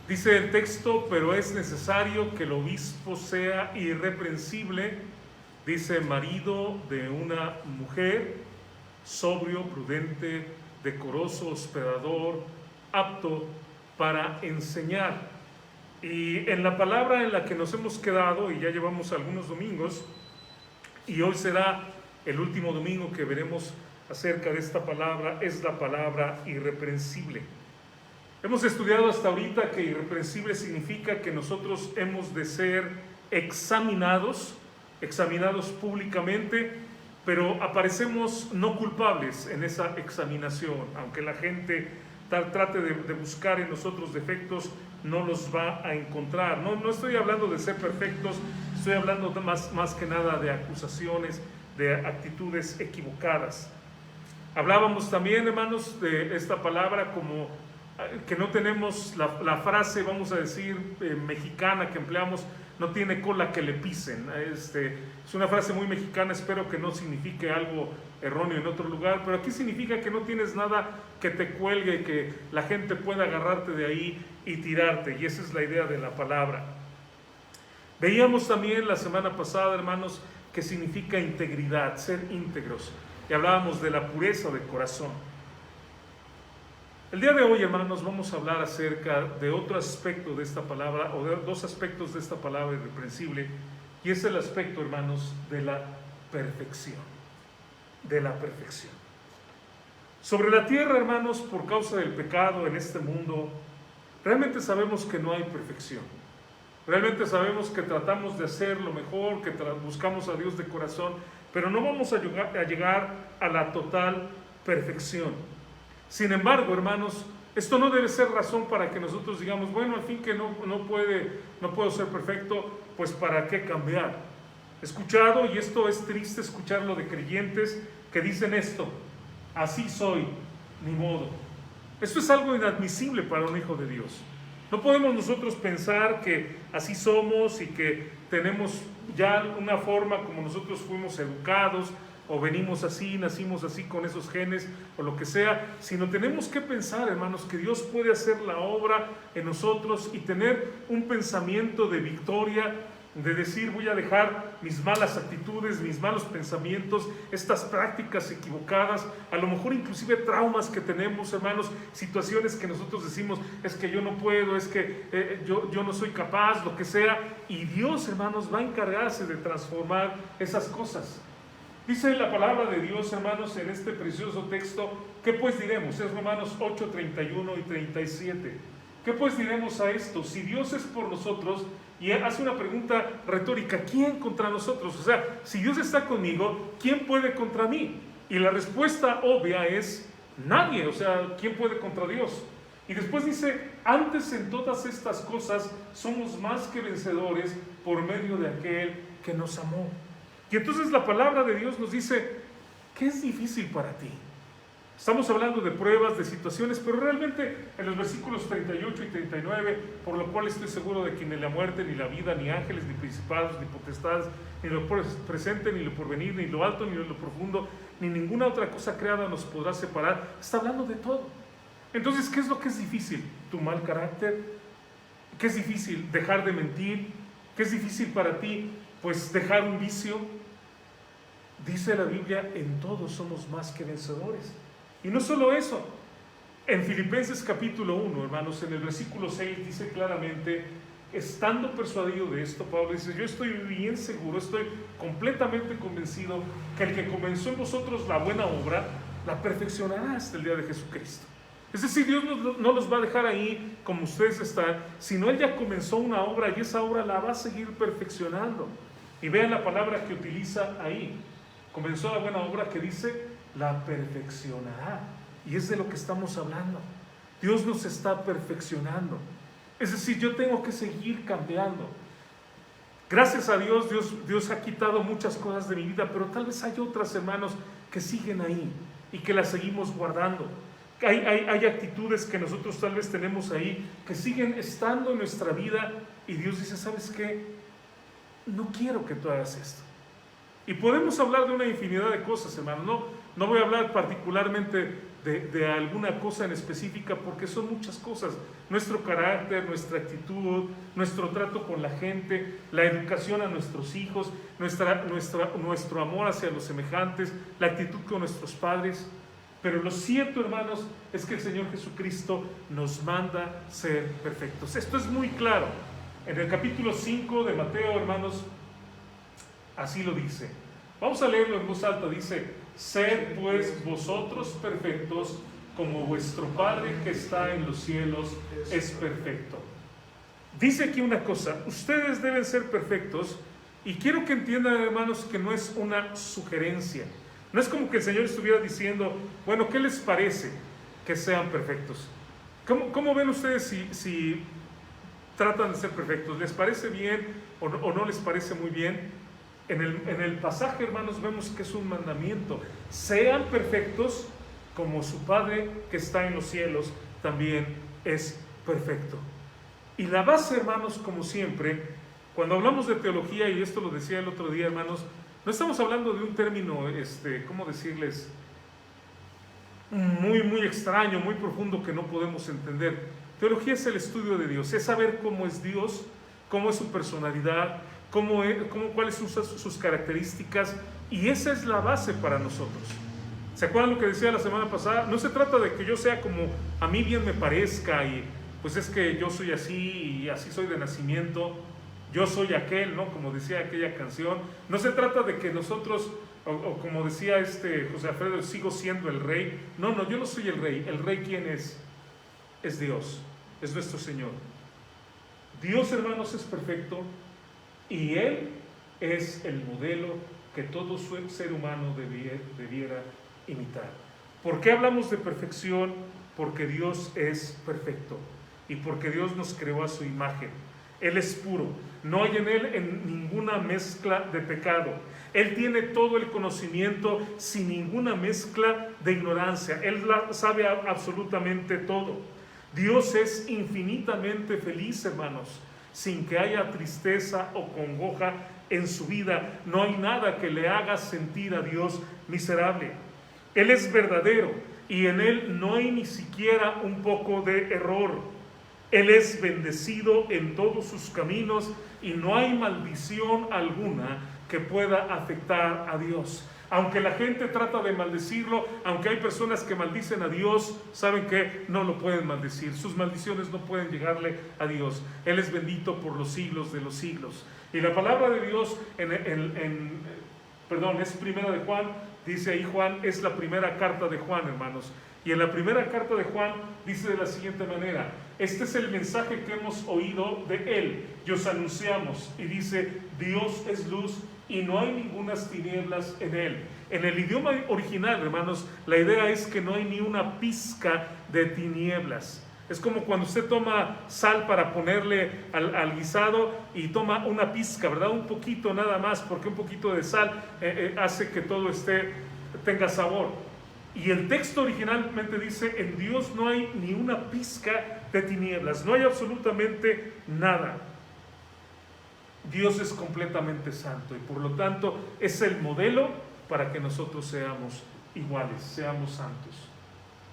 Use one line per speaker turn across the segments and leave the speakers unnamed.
Dice el texto, pero es necesario que el obispo sea irreprensible, dice, marido de una mujer, sobrio, prudente, decoroso, hospedador, apto para enseñar. Y en la palabra en la que nos hemos quedado, y ya llevamos algunos domingos, y hoy será el último domingo que veremos acerca de esta palabra, es la palabra irreprensible. Hemos estudiado hasta ahorita que irreprensible significa que nosotros hemos de ser examinados públicamente, pero aparecemos no culpables en esa examinación. Aunque la gente trate de buscar en nosotros defectos, no los va a encontrar. No estoy hablando de ser perfectos, estoy hablando más que nada de acusaciones, de actitudes equivocadas. Hablábamos también, hermanos, de esta palabra como que no tenemos la frase, vamos a decir, mexicana que empleamos, no tiene cola que le pisen. Es una frase muy mexicana, espero que no signifique algo erróneo en otro lugar, pero aquí significa que no tienes nada que te cuelgue, que la gente pueda agarrarte de ahí y tirarte, y esa es la idea de la palabra. Veíamos también la semana pasada, hermanos, que significa integridad, ser íntegros, y hablábamos de la pureza de corazón. El día de hoy, hermanos, vamos a hablar acerca de otro aspecto de esta palabra, o de dos aspectos de esta palabra irreprensible, y es el aspecto, hermanos, de la perfección. De la perfección. Sobre la tierra, hermanos, por causa del pecado en este mundo, realmente sabemos que no hay perfección. Realmente sabemos que tratamos de hacer lo mejor, que buscamos a Dios de corazón, pero no vamos a llegar a la total perfección. Sin embargo, hermanos, esto no debe ser razón para que nosotros digamos, bueno, al fin que no puedo ser perfecto, pues ¿para qué cambiar? He escuchado, y esto es triste escucharlo de creyentes que dicen esto, así soy, ni modo. Esto es algo inadmisible para un hijo de Dios. No podemos nosotros pensar que así somos y que tenemos ya una forma como nosotros fuimos educados, o venimos así, nacimos así con esos genes, o lo que sea, sino tenemos que pensar, hermanos, que Dios puede hacer la obra en nosotros y tener un pensamiento de victoria, de decir, voy a dejar mis malas actitudes, mis malos pensamientos, estas prácticas equivocadas, a lo mejor inclusive traumas que tenemos, hermanos, situaciones que nosotros decimos, es que yo no puedo, es que yo no soy capaz, lo que sea, y Dios, hermanos, va a encargarse de transformar esas cosas. Dice la palabra de Dios, hermanos, en este precioso texto, ¿qué pues diremos? Es Romanos 8, 31 y 37. ¿Qué pues diremos a esto? Si Dios es por nosotros, y hace una pregunta retórica, ¿quién contra nosotros? O sea, si Dios está conmigo, ¿quién puede contra mí? Y la respuesta obvia es nadie, o sea, ¿quién puede contra Dios? Y después dice, antes en todas estas cosas somos más que vencedores por medio de aquel que nos amó. Y entonces la palabra de Dios nos dice, ¿qué es difícil para ti? Estamos hablando de pruebas, de situaciones, pero realmente en los versículos 38 y 39, por lo cual estoy seguro de que ni la muerte, ni la vida, ni ángeles, ni principados, ni potestades, ni lo presente, ni lo porvenir, ni lo alto, ni lo profundo, ni ninguna otra cosa creada nos podrá separar. Está hablando de todo. Entonces, ¿qué es lo que es difícil? ¿Tu mal carácter? ¿Qué es difícil? ¿Dejar de mentir? ¿Qué es difícil para ti? Pues dejar un vicio. Dice la Biblia, en todo somos más que vencedores. Y no solo eso, en Filipenses capítulo 1, hermanos, en el versículo 6 dice claramente, estando persuadido de esto, Pablo dice, yo estoy bien seguro, estoy completamente convencido que el que comenzó en vosotros la buena obra, la perfeccionará hasta el día de Jesucristo. Es decir, Dios no los va a dejar ahí como ustedes están, sino Él ya comenzó una obra y esa obra la va a seguir perfeccionando. Y vean la palabra que utiliza ahí. Comenzó la buena obra que dice, la perfeccionará. Y es de lo que estamos hablando. Dios nos está perfeccionando. Es decir, yo tengo que seguir cambiando. Gracias a Dios, Dios ha quitado muchas cosas de mi vida, pero tal vez hay otras, hermanos, que siguen ahí y que las seguimos guardando. Hay actitudes que nosotros tal vez tenemos ahí que siguen estando en nuestra vida y Dios dice, ¿sabes qué? No quiero que tú hagas esto. Y podemos hablar de una infinidad de cosas, hermano. No voy a hablar particularmente de alguna cosa en específica, porque son muchas cosas. Nuestro carácter, nuestra actitud, nuestro trato con la gente, la educación a nuestros hijos, nuestro amor hacia los semejantes, la actitud con nuestros padres. Pero lo cierto, hermanos, es que el Señor Jesucristo nos manda ser perfectos. Esto es muy claro. En el capítulo 5 de Mateo, hermanos, así lo dice. Vamos a leerlo en voz alta. Dice: sed pues vosotros perfectos, como vuestro Padre que está en los cielos es perfecto. Dice aquí una cosa: ustedes deben ser perfectos, y quiero que entiendan, hermanos, que no es una sugerencia. No es como que el Señor estuviera diciendo, bueno, ¿qué les parece que sean perfectos? ¿Cómo ven ustedes si tratan de ser perfectos? ¿Les parece bien o no les parece muy bien? En el pasaje, hermanos, vemos que es un mandamiento: sean perfectos como su Padre que está en los cielos también es perfecto. Y la base, hermanos, como siempre, cuando hablamos de teología, y esto lo decía el otro día, hermanos, no estamos hablando de un término, ¿cómo decirles? Muy extraño, muy profundo, que no podemos entender. Teología es el estudio de Dios, es saber cómo es Dios, cómo es su personalidad, cuáles son sus características, y esa es la base para nosotros. ¿Se acuerdan lo que decía la semana pasada? No se trata de que yo sea como a mí bien me parezca, y pues es que yo soy así y así soy de nacimiento, yo soy aquel, ¿no? Como decía aquella canción. No se trata de que nosotros, o como decía José Alfredo, sigo siendo el rey. No, yo no soy el rey. ¿El rey quién es? Es Dios, es nuestro Señor. Dios, hermanos, es perfecto, y Él es el modelo que todo ser humano debiera imitar. ¿Por qué hablamos de perfección? Porque Dios es perfecto y porque Dios nos creó a su imagen. Él es puro, no hay en Él ninguna mezcla de pecado. Él tiene todo el conocimiento sin ninguna mezcla de ignorancia. Él sabe absolutamente todo. Dios es infinitamente feliz, hermanos, sin que haya tristeza o congoja en su vida. No hay nada que le haga sentir a Dios miserable. Él es verdadero y en Él no hay ni siquiera un poco de error. Él es bendecido en todos sus caminos y no hay maldición alguna que pueda afectar a Dios. Aunque la gente trata de maldecirlo, aunque hay personas que maldicen a Dios, ¿saben qué? No lo pueden maldecir. Sus maldiciones no pueden llegarle a Dios. Él es bendito por los siglos de los siglos. Y la palabra de Dios es primera de Juan, dice ahí Juan, es la primera carta de Juan, hermanos. Y en la primera carta de Juan dice de la siguiente manera: este es el mensaje que hemos oído de Él y os anunciamos. Y dice: Dios es luz y no hay ningunas tinieblas en Él. En el idioma original, hermanos, la idea es que no hay ni una pizca de tinieblas. Es como cuando usted toma sal para ponerle al guisado y toma una pizca, ¿verdad? Un poquito nada más, porque un poquito de sal hace que todo tenga sabor. Y el texto originalmente dice: en Dios no hay ni una pizca de tinieblas, no hay absolutamente nada. Dios es completamente santo y por lo tanto es el modelo para que nosotros seamos iguales, seamos santos.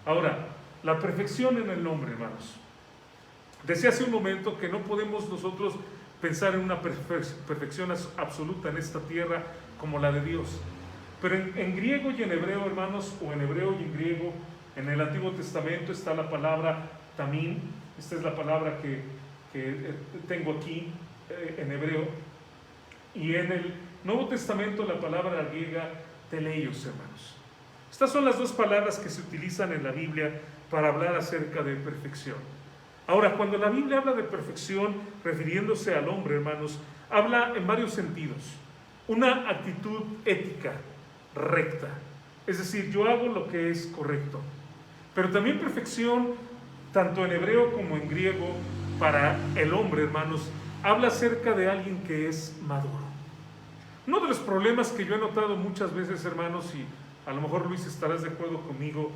Ahora, la perfección en el nombre, hermanos. Decía hace un momento que no podemos nosotros pensar en una perfección absoluta en esta tierra como la de Dios. Pero en griego y en hebreo, hermanos, o en hebreo y en griego, en el Antiguo Testamento está la palabra tamín. Esta es la palabra que tengo aquí en hebreo. Y en el Nuevo Testamento la palabra griega teleios, hermanos. Estas son las dos palabras que se utilizan en la Biblia para hablar acerca de perfección. Ahora, cuando la Biblia habla de perfección, refiriéndose al hombre, hermanos, habla en varios sentidos. Una actitud ética, recta, es decir, yo hago lo que es correcto. Pero también perfección, tanto en hebreo como en griego, para el hombre, hermanos, habla acerca de alguien que es maduro. Uno de los problemas que yo he notado muchas veces, hermanos, y a lo mejor Luis estarás de acuerdo conmigo,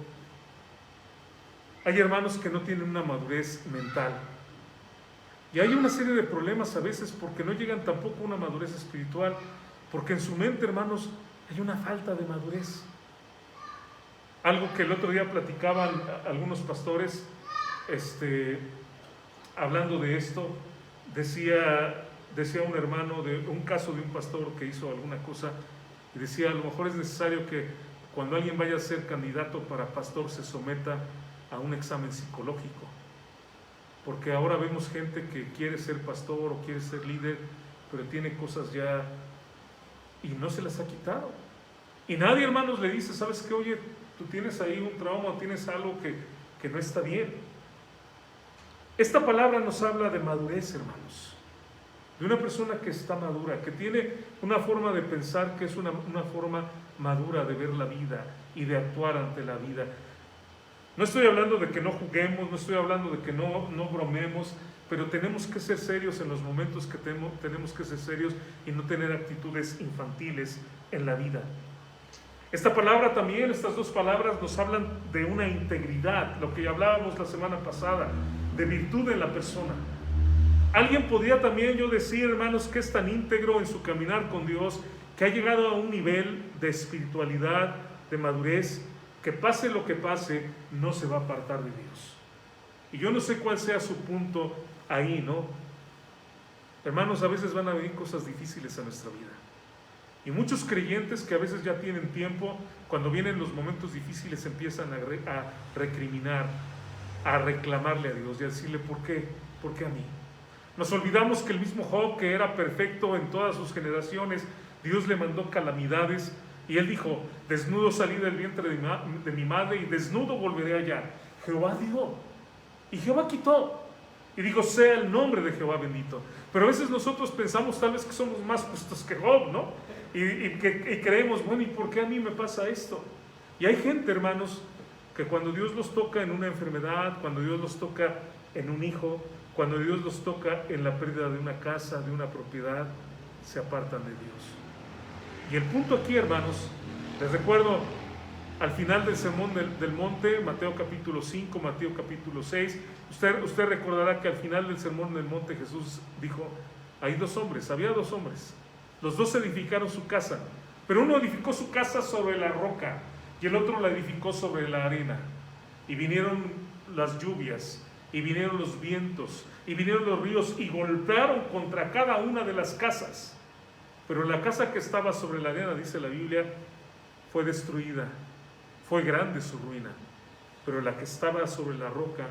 hay hermanos que no tienen una madurez mental. Y hay una serie de problemas a veces porque no llegan tampoco a una madurez espiritual, porque en su mente, hermanos, hay una falta de madurez. Algo que el otro día platicaban algunos pastores, hablando de esto, decía un hermano de un caso de un pastor que hizo alguna cosa, y decía: a lo mejor es necesario que cuando alguien vaya a ser candidato para pastor se someta a un examen psicológico, porque ahora vemos gente que quiere ser pastor o quiere ser líder, pero tiene cosas ya y no se las ha quitado. Y nadie, hermanos, le dice: ¿sabes qué? Oye, tú tienes ahí un trauma, tienes algo que no está bien. Esta palabra nos habla de madurez, hermanos, de una persona que está madura, que tiene una forma de pensar que es una forma madura de ver la vida y de actuar ante la vida. No estoy hablando de que no juguemos, no estoy hablando de que no bromemos, pero tenemos que ser serios en los momentos que tenemos que ser serios y no tener actitudes infantiles en la vida. Esta palabra también, estas dos palabras nos hablan de una integridad, lo que hablábamos la semana pasada, de virtud en la persona. Alguien podría también yo decir, hermanos, que es tan íntegro en su caminar con Dios, que ha llegado a un nivel de espiritualidad, de madurez, que pase lo que pase, no se va a apartar de Dios. Y yo no sé cuál sea su punto ahí, ¿no? Hermanos, a veces van a venir cosas difíciles a nuestra vida. Y muchos creyentes que a veces ya tienen tiempo, cuando vienen los momentos difíciles empiezan a recriminar, a reclamarle a Dios y a decirle: ¿por qué? ¿Por qué a mí? Nos olvidamos que el mismo Job, que era perfecto en todas sus generaciones, Dios le mandó calamidades y él dijo: desnudo salí del vientre de mi madre y desnudo volveré allá. Jehová dio y Jehová quitó. Y digo: sea el nombre de Jehová bendito. Pero a veces nosotros pensamos tal vez que somos más justos que Job, ¿no? Y creemos: bueno, ¿y por qué a mí me pasa esto? Y hay gente, hermanos, que cuando Dios los toca en una enfermedad, cuando Dios los toca en un hijo, cuando Dios los toca en la pérdida de una casa, de una propiedad, se apartan de Dios. Y el punto aquí, hermanos, les recuerdo al final del Sermón del Monte, Mateo capítulo 5, Mateo capítulo 6, usted recordará que al final del Sermón del Monte Jesús dijo: había dos hombres, los dos edificaron su casa, pero uno edificó su casa sobre la roca y el otro la edificó sobre la arena. Y vinieron las lluvias, y vinieron los vientos, y vinieron los ríos, y golpearon contra cada una de las casas. Pero la casa que estaba sobre la arena, dice la Biblia, fue destruida, fue grande su ruina. Pero la que estaba sobre la roca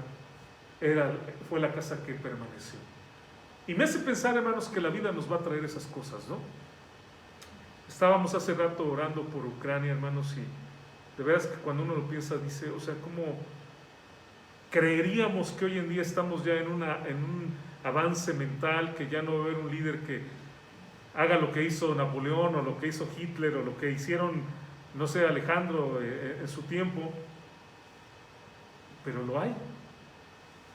fue la casa que permaneció. Y me hace pensar, hermanos, que la vida nos va a traer esas cosas, ¿no? Estábamos hace rato orando por Ucrania, hermanos, y de veras que cuando uno lo piensa, dice, o sea, ¿cómo creeríamos que hoy en día estamos ya en un avance mental, que ya no va a haber un líder que haga lo que hizo Napoleón o lo que hizo Hitler o lo que hicieron, no sé, Alejandro en su tiempo? Pero lo hay,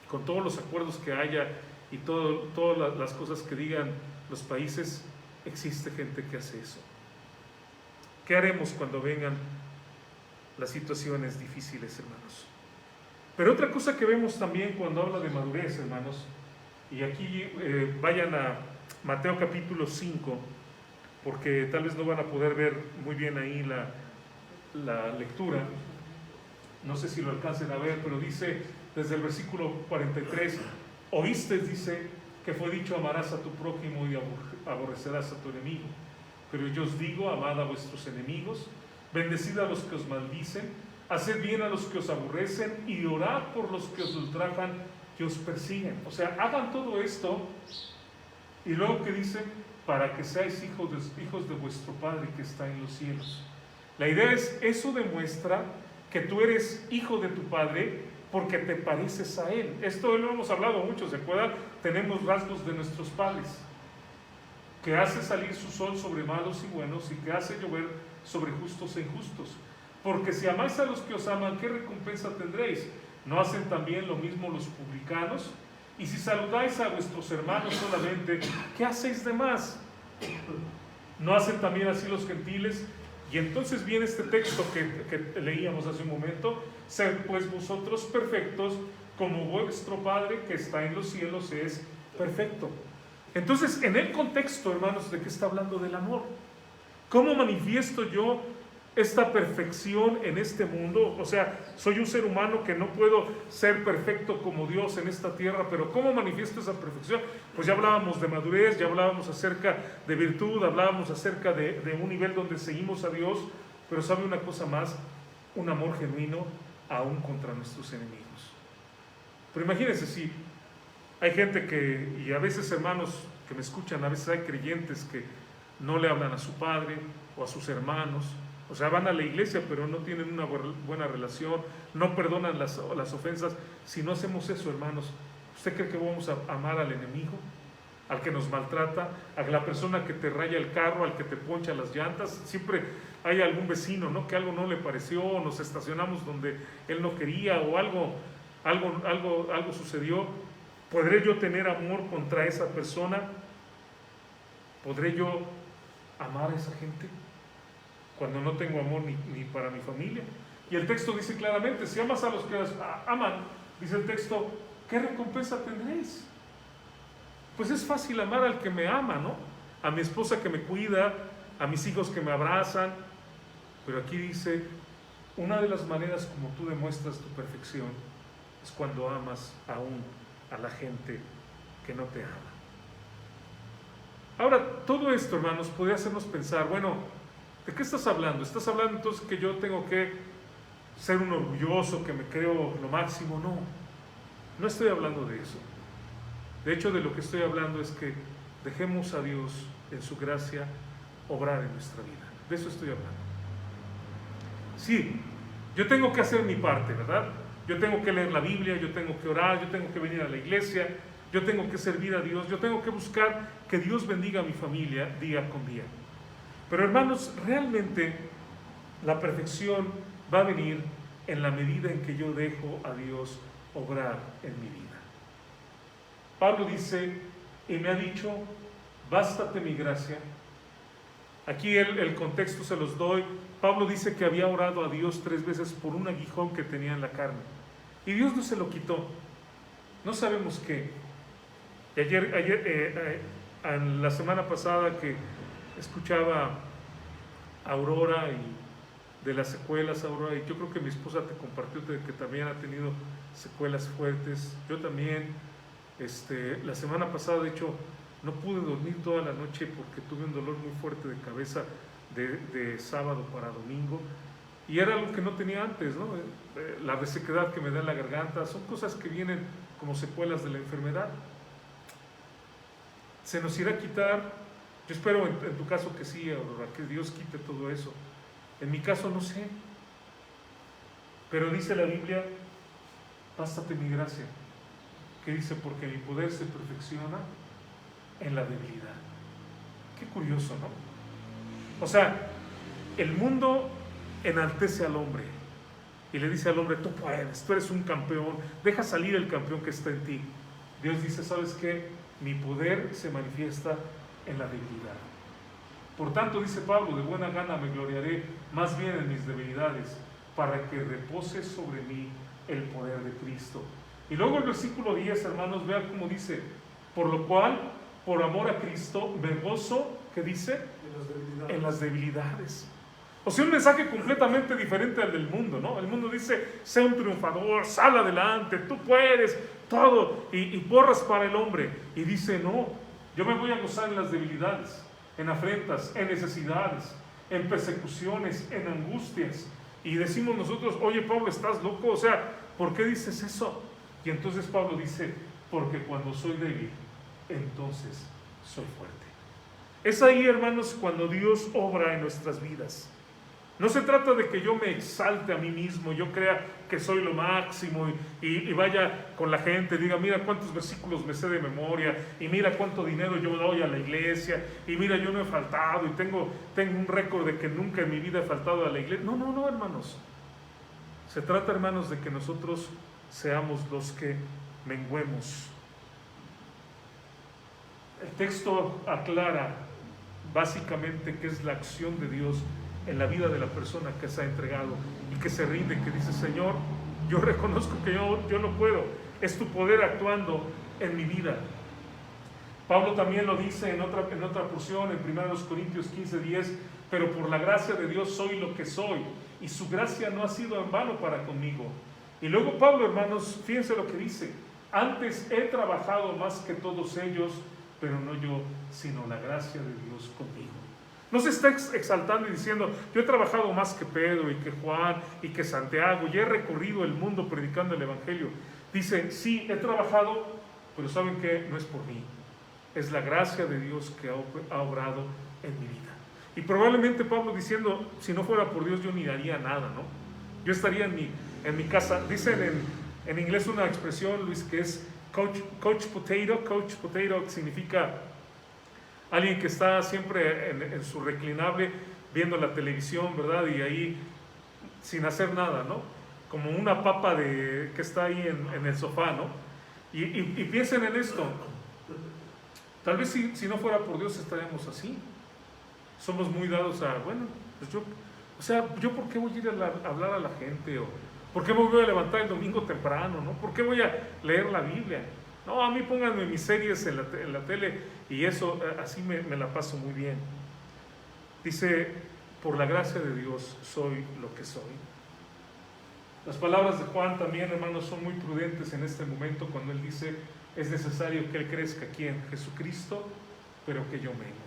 con todos los acuerdos que haya y todas las cosas que digan los países, existe gente que hace eso. ¿Qué haremos cuando vengan las situaciones difíciles, hermanos? Pero otra cosa que vemos también cuando habla de madurez, hermanos, y aquí vayan a Mateo capítulo 5, porque tal vez no van a poder ver muy bien ahí la lectura, no sé si lo alcancen a ver, pero dice desde el versículo 43, oíste, dice, que fue dicho: amarás a tu prójimo y aborrecerás a tu enemigo. Pero yo os digo: amad a vuestros enemigos, bendecid a los que os maldicen, haced bien a los que os aborrecen y orad por los que os ultrajan, que os persiguen. O sea, hagan todo esto, y luego que dice: para que seáis hijos de vuestro Padre que está en los cielos. La idea es, eso demuestra que tú eres hijo de tu Padre porque te pareces a Él. Esto lo hemos hablado mucho, ¿se acuerdan? Tenemos rasgos de nuestros padres, que hace salir su sol sobre malos y buenos, y que hace llover sobre justos e injustos. Porque si amáis a los que os aman, ¿qué recompensa tendréis? ¿No hacen también lo mismo los publicanos? Y si saludáis a vuestros hermanos solamente, ¿qué hacéis de más? ¿No hacen también así los gentiles? Y entonces viene este texto que leíamos hace un momento: sed pues vosotros perfectos, como vuestro Padre que está en los cielos es perfecto. Entonces, en el contexto, hermanos, ¿de qué está hablando? Del amor. ¿Cómo manifiesto yo esta perfección en este mundo. O sea, soy un ser humano que no puedo ser perfecto como Dios en esta tierra, pero ¿cómo manifiesto esa perfección? Pues ya hablábamos de madurez, ya hablábamos acerca de virtud, hablábamos acerca de un nivel donde seguimos a Dios, pero ¿sabe una cosa más? Un amor genuino aún contra nuestros enemigos. Pero imagínense si hay gente que, y a veces hermanos que me escuchan, a veces hay creyentes que no le hablan a su padre o a sus hermanos, o sea, van a la iglesia pero no tienen una buena relación, no perdonan las ofensas. Si no hacemos eso, hermanos, ¿usted cree que vamos a amar al enemigo? Al que nos maltrata, a la persona que te raya el carro, al que te poncha las llantas. Siempre hay algún vecino, ¿no?, que algo no le pareció, o nos estacionamos donde él no quería, o algo sucedió. ¿Podré yo tener amor contra esa persona? ¿Podré yo amar a esa gente cuando no tengo amor ni para mi familia? Y el texto dice claramente, si amas a los que aman, dice el texto, ¿qué recompensa tendréis? Pues es fácil amar al que me ama, ¿no? A mi esposa que me cuida, a mis hijos que me abrazan. Pero aquí dice, una de las maneras como tú demuestras tu perfección es cuando amas aún a la gente que no te ama. Ahora, todo esto, hermanos, podría hacernos pensar, bueno, ¿de qué estás hablando? ¿Estás hablando entonces que yo tengo que ser un orgulloso, que me creo lo máximo? No, no estoy hablando de eso. De hecho, de lo que estoy hablando es que dejemos a Dios en su gracia obrar en nuestra vida. De eso estoy hablando. Sí, yo tengo que hacer mi parte, ¿verdad? Yo tengo que leer la Biblia, yo tengo que orar, yo tengo que venir a la iglesia, yo tengo que servir a Dios, yo tengo que buscar que Dios bendiga a mi familia día con día. Pero hermanos, realmente la perfección va a venir en la medida en que yo dejo a Dios obrar en mi vida. Pablo dice, y me ha dicho, bástate mi gracia. Aquí el contexto se los doy. Pablo dice que había orado a Dios 3 veces por un aguijón que tenía en la carne. Y Dios no se lo quitó. No sabemos qué. Y la semana pasada que escuchaba a Aurora y de las secuelas, Aurora, y yo creo que mi esposa te compartió que también ha tenido secuelas fuertes. Yo también. La semana pasada, de hecho, no pude dormir toda la noche porque tuve un dolor muy fuerte de cabeza de sábado para domingo, y era algo que no tenía antes, ¿no? La resequedad que me da en la garganta, son cosas que vienen como secuelas de la enfermedad. ¿Se nos irá a quitar? Yo espero en tu caso que sí, Aurora, que Dios quite todo eso. En mi caso no sé, pero dice la Biblia, bástate mi gracia. Que dice, porque mi poder se perfecciona en la debilidad. Qué curioso, ¿no? O sea, el mundo enaltece al hombre y le dice al hombre, tú puedes, tú eres un campeón, deja salir el campeón que está en ti. Dios dice, ¿sabes qué? Mi poder se manifiesta en la debilidad. Por tanto, dice Pablo, de buena gana me gloriaré más bien en mis debilidades, para que repose sobre mí el poder de Cristo. Y luego el versículo 10, hermanos, vean cómo dice, por lo cual, por amor a Cristo, me gozo, ¿qué dice? En las debilidades. O sea, un mensaje completamente diferente al del mundo, ¿no? El mundo dice, sé un triunfador, sal adelante, tú puedes, todo, y porras para el hombre. Y dice, no, yo me voy a gozar en las debilidades, en afrentas, en necesidades, en persecuciones, en angustias. Y decimos nosotros, oye Pablo, ¿estás loco? O sea, ¿por qué dices eso? Y entonces Pablo dice, porque cuando soy débil, entonces soy fuerte. Es ahí, hermanos, cuando Dios obra en nuestras vidas. No se trata de que yo me exalte a mí mismo, yo crea que soy lo máximo y vaya con la gente, diga, mira cuántos versículos me sé de memoria, y mira cuánto dinero yo doy a la iglesia, y mira, yo no he faltado, y tengo un récord de que nunca en mi vida he faltado a la iglesia. No, hermanos. Se trata, hermanos, de que nosotros seamos los que menguemos. El texto aclara básicamente qué es la acción de Dios en la vida de la persona que se ha entregado y que se rinde, que dice, Señor, yo reconozco que yo no puedo, es tu poder actuando en mi vida. Pablo también lo dice en otra porción, en 1 Corintios 15:10, pero por la gracia de Dios soy lo que soy, y su gracia no ha sido en vano para conmigo. Y luego Pablo, hermanos, fíjense lo que dice: antes he trabajado más que todos ellos, pero no yo, sino la gracia de Dios conmigo. No se está exaltando y diciendo: yo he trabajado más que Pedro y que Juan y que Santiago, y he recorrido el mundo predicando el Evangelio. Dice: sí, he trabajado, pero ¿saben qué? No es por mí, es la gracia de Dios que ha obrado en mi vida. Y probablemente Pablo diciendo: si no fuera por Dios yo ni haría nada, ¿no? Yo estaría en mi casa. Dicen en inglés una expresión, Luis, que es couch potato. Couch potato significa alguien que está siempre en su reclinable viendo la televisión, ¿verdad? Y ahí sin hacer nada, ¿no? Como una papa que está ahí en el sofá, ¿no? Y piensen en esto. Tal vez si no fuera por Dios estaríamos así. Somos muy dados a, bueno, pues yo ¿por qué voy a ir a hablar a la gente? ¿O por qué me voy a levantar el domingo temprano? ¿No? ¿Por qué voy a leer la Biblia? No, a mí pónganme mis series en la tele y eso, así me la paso muy bien. Dice: por la gracia de Dios soy lo que soy. Las palabras de Juan también, hermanos, son muy prudentes en este momento cuando él dice: es necesario que él crezca, ¿quién? Jesucristo, pero que yo mengue.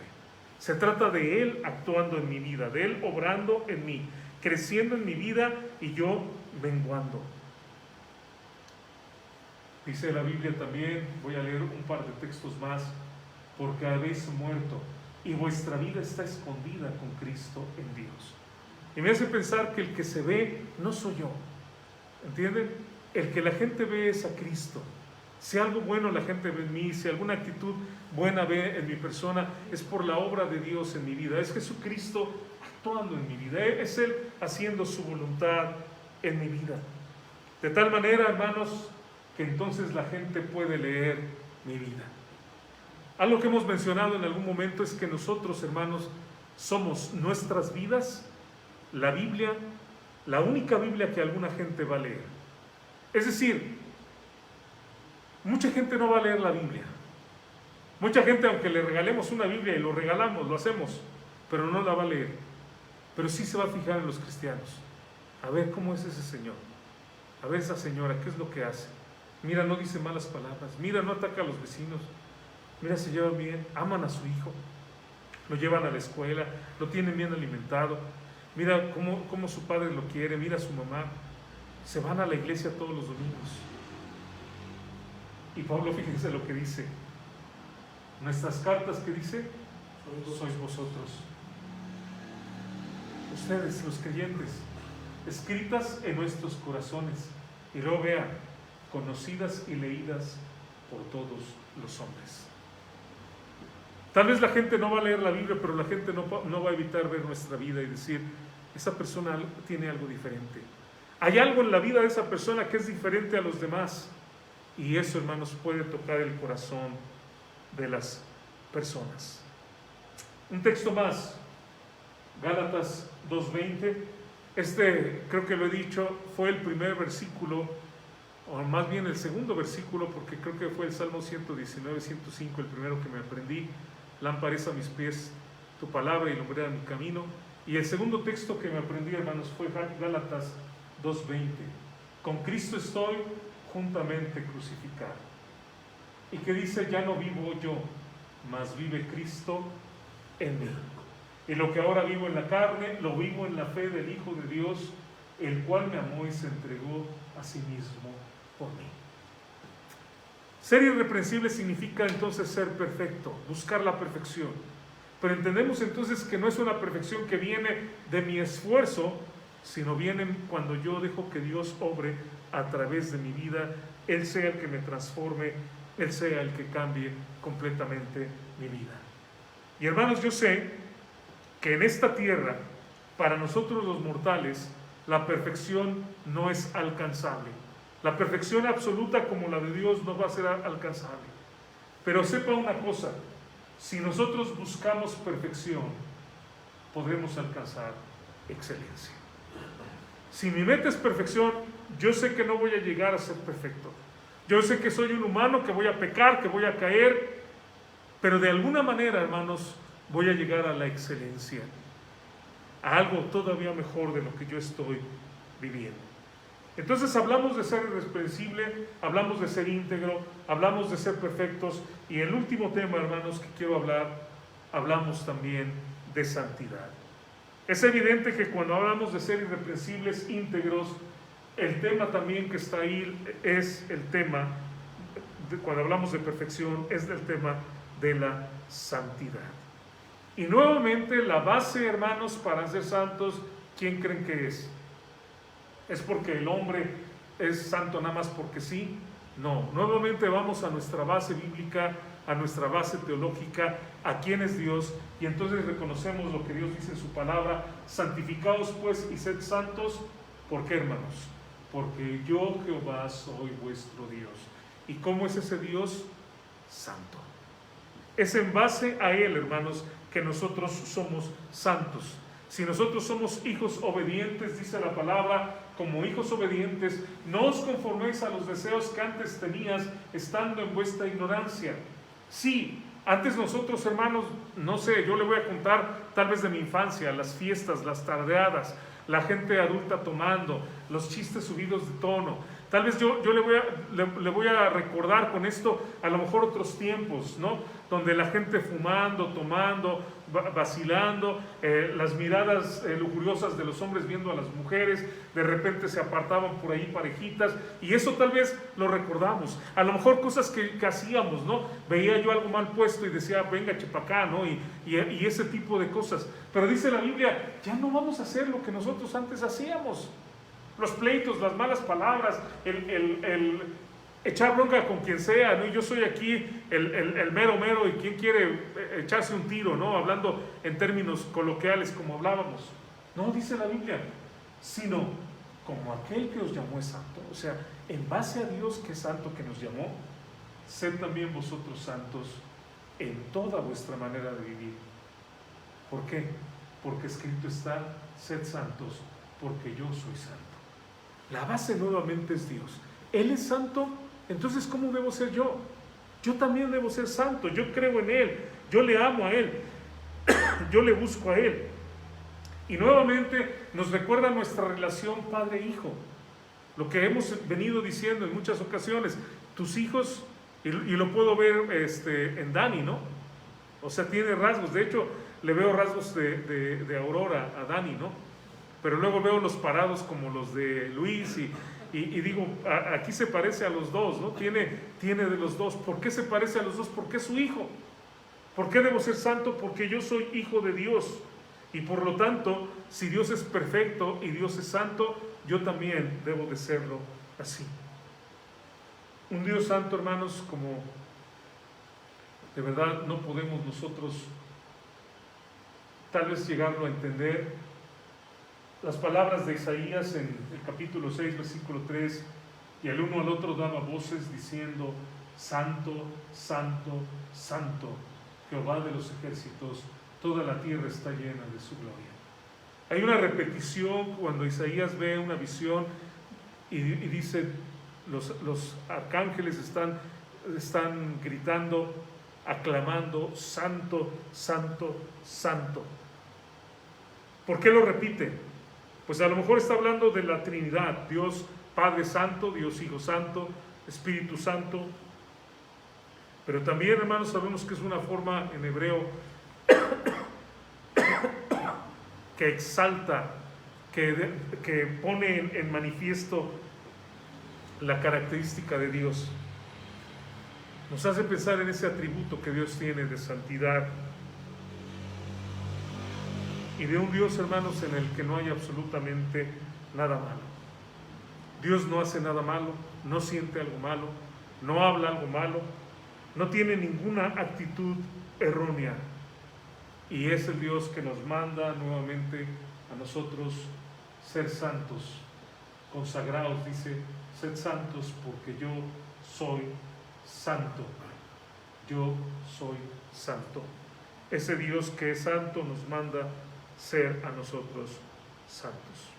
Se trata de Él actuando en mi vida, de Él obrando en mí, creciendo en mi vida y yo menguando. Dice la Biblia también, voy a leer un par de textos más: porque habéis muerto y vuestra vida está escondida con Cristo en Dios. Y me hace pensar que el que se ve no soy yo, ¿entienden? El que la gente ve es a Cristo. Si algo bueno la gente ve en mí, si alguna actitud buena ve en mi persona, es por la obra de Dios en mi vida. Es Jesucristo actuando en mi vida, es Él haciendo su voluntad en mi vida. De tal manera, hermanos, que entonces la gente puede leer mi vida. Algo que hemos mencionado en algún momento es que nosotros, hermanos, somos nuestras vidas, la Biblia, la única Biblia que alguna gente va a leer. Es decir, mucha gente no va a leer la Biblia. Mucha gente, aunque le regalemos una Biblia, y lo regalamos, lo hacemos, pero no la va a leer. Pero sí se va a fijar en los cristianos. A ver cómo es ese señor. A ver esa señora, ¿qué es lo que hace? Mira, no dice malas palabras. Mira, no ataca a los vecinos. Mira, se llevan bien, aman a su hijo. Lo llevan a la escuela, lo tienen bien alimentado. Mira cómo su padre lo quiere, mira a su mamá. Se van a la iglesia todos los domingos. Y Pablo, fíjense lo que dice. Nuestras cartas, ¿qué dice? Sois vosotros. Ustedes, los creyentes, escritas en nuestros corazones. Y luego vean, conocidas y leídas por todos los hombres. Tal vez la gente no va a leer la Biblia, pero la gente no va a evitar ver nuestra vida y decir: esa persona tiene algo diferente. Hay algo en la vida de esa persona que es diferente a los demás. Y eso, hermanos, puede tocar el corazón de las personas. Un texto más, Gálatas 2:20. Creo que lo he dicho, fue el primer versículo, o más bien el segundo versículo, porque creo que fue el Salmo 119, 105, el primero que me aprendí. Lámpara es a mis pies tu palabra y lumbrera mi camino. Y el segundo texto que me aprendí, hermanos, fue Gálatas 2:20. Con Cristo estoy juntamente crucificado. Y que dice: ya no vivo yo, mas vive Cristo en mí. Y lo que ahora vivo en la carne, lo vivo en la fe del Hijo de Dios, el cual me amó y se entregó a sí mismo por mí. Ser irreprensible significa entonces ser perfecto, buscar la perfección. Pero entendemos entonces que no es una perfección que viene de mi esfuerzo, sino viene cuando yo dejo que Dios obre a través de mi vida, Él sea el que me transforme, Él sea el que cambie completamente mi vida. Y hermanos, yo sé que en esta tierra, para nosotros los mortales, la perfección no es alcanzable. La perfección absoluta como la de Dios no va a ser alcanzable. Pero sepa una cosa: si nosotros buscamos perfección, podremos alcanzar excelencia. Si mi meta es perfección, yo sé que no voy a llegar a ser perfecto. Yo sé que soy un humano, que voy a pecar, que voy a caer, pero de alguna manera, hermanos, voy a llegar a la excelencia. a algo todavía mejor de lo que yo estoy viviendo. Entonces hablamos de ser irreprensible, hablamos de ser íntegro, hablamos de ser perfectos, y el último tema, hermanos, que quiero hablar, hablamos también de santidad. Es evidente que cuando hablamos de ser irreprensibles, íntegros, el tema también que está ahí es el tema, cuando hablamos de perfección, es del tema de la santidad. Y nuevamente la base, hermanos, para ser santos, ¿quién creen que es? ¿Es porque el hombre es santo nada más porque sí? No, nuevamente vamos a nuestra base bíblica, a nuestra base teológica, a quién es Dios, y entonces reconocemos lo que Dios dice en su palabra: santificaos pues y sed santos. ¿Por qué, hermanos? Porque yo, Jehová, soy vuestro Dios. ¿Y cómo es ese Dios? Santo. Es en base a Él, hermanos, que nosotros somos santos. Si nosotros somos hijos obedientes, dice la palabra, como hijos obedientes, no os conforméis a los deseos que antes tenías, estando en vuestra ignorancia. Sí, antes nosotros, hermanos, no sé, yo le voy a contar tal vez de mi infancia, las fiestas, las tardeadas, la gente adulta tomando, los chistes subidos de tono. Tal vez yo le voy a recordar con esto a lo mejor otros tiempos, ¿no? Donde la gente fumando, tomando, vacilando, las miradas lujuriosas de los hombres viendo a las mujeres, de repente se apartaban por ahí parejitas, y eso tal vez lo recordamos. A lo mejor cosas que hacíamos, ¿no? Veía yo algo mal puesto y decía, venga, chepacá, ¿no? Y ese tipo de cosas. Pero dice la Biblia, ya no vamos a hacer lo que nosotros antes hacíamos. Los pleitos, las malas palabras, el echar bronca con quien sea, ¿no? Yo soy aquí el mero mero, y quien quiere echarse un tiro, ¿no? Hablando en términos coloquiales como hablábamos. No dice la Biblia, sino como aquel que os llamó es santo. O sea, en base a Dios que es santo, que nos llamó, sed también vosotros santos en toda vuestra manera de vivir. ¿Por qué? Porque escrito está, sed santos, porque yo soy santo. La base nuevamente es Dios. Él es santo, entonces ¿cómo debo ser yo? Yo también debo ser santo. Yo creo en Él, yo le amo a Él, yo le busco a Él. Y nuevamente nos recuerda nuestra relación padre-hijo. Lo que hemos venido diciendo en muchas ocasiones, tus hijos, y lo puedo ver en Dani, ¿no? O sea, tiene rasgos, de hecho le veo rasgos de Aurora a Dani, ¿no? Pero luego veo los parados como los de Luis y digo, aquí se parece a los dos, ¿no? Tiene de los dos. ¿Por qué se parece a los dos? Porque es su hijo. ¿Por qué debo ser santo? Porque yo soy hijo de Dios. Y por lo tanto, si Dios es perfecto y Dios es santo, yo también debo de serlo así. Un Dios santo, hermanos, como de verdad no podemos nosotros tal vez llegarlo a entender. Las palabras de Isaías en el capítulo 6, versículo 3, y el uno al otro daba voces diciendo, santo, santo, santo, Jehová de los ejércitos, toda la tierra está llena de su gloria. Hay una repetición cuando Isaías ve una visión y dice, los arcángeles están gritando, aclamando, santo, santo, santo. ¿Por qué lo repite? Pues a lo mejor está hablando de la Trinidad, Dios Padre Santo, Dios Hijo Santo, Espíritu Santo. Pero también, hermanos, sabemos que es una forma en hebreo que exalta, que pone en manifiesto la característica de Dios. Nos hace pensar en ese atributo que Dios tiene de santidad. Y de un Dios, hermanos, en el que no hay absolutamente nada malo. Dios no hace nada malo, no siente algo malo, no habla algo malo, no tiene ninguna actitud errónea. Y es el Dios que nos manda nuevamente a nosotros ser santos, consagrados, dice, sed santos porque yo soy santo. Yo soy santo. Ese Dios que es santo nos manda ser a nosotros santos.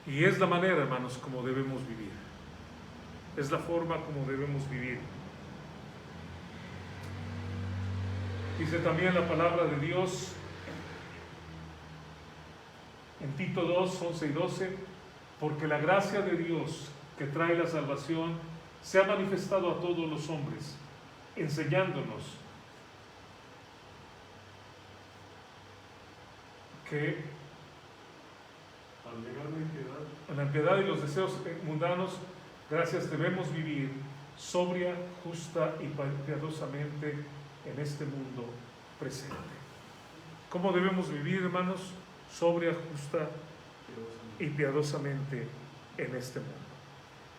Y es la manera, hermanos, como debemos vivir. Es la forma como debemos vivir. Dice también la palabra de Dios en Tito 2, 11 y 12, porque la gracia de Dios que trae la salvación se ha manifestado a todos los hombres, enseñándonos que al negar la impiedad y los deseos mundanos, gracias debemos vivir sobria, justa y piadosamente en este mundo presente. ¿Cómo debemos vivir, hermanos? Sobria, justa y piadosamente en este mundo.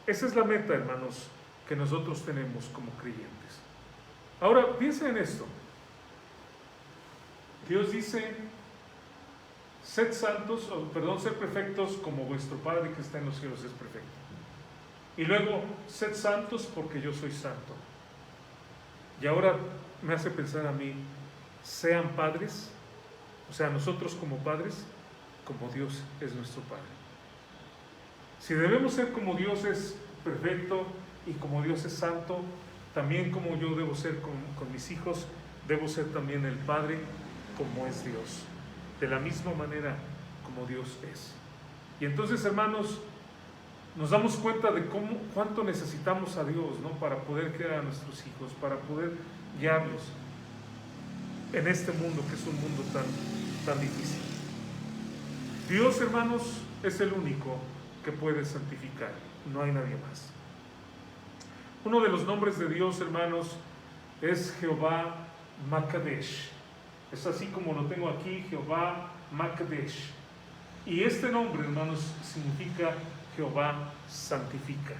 Esa es la meta, hermanos, que nosotros tenemos como creyentes. Ahora, piensen en esto. Dios dice, sed santos, sed perfectos como vuestro Padre que está en los cielos es perfecto. Y luego, sed santos porque yo soy santo. Y ahora me hace pensar a mí, sean padres, o sea, nosotros como padres, como Dios es nuestro Padre. Si debemos ser como Dios es perfecto y como Dios es santo, también como yo debo ser con mis hijos, debo ser también el Padre como es Dios, de la misma manera como Dios es. Y entonces, hermanos, nos damos cuenta de cuánto necesitamos a Dios, ¿no? Para poder criar a nuestros hijos, para poder guiarlos en este mundo que es un mundo tan difícil. Dios, hermanos, es el único que puede santificar, no hay nadie más. Uno de los nombres de Dios, hermanos, es Jehová Makadesh. Es así como lo tengo aquí, Jehová Makadesh. Y este nombre, hermanos, significa Jehová santifica.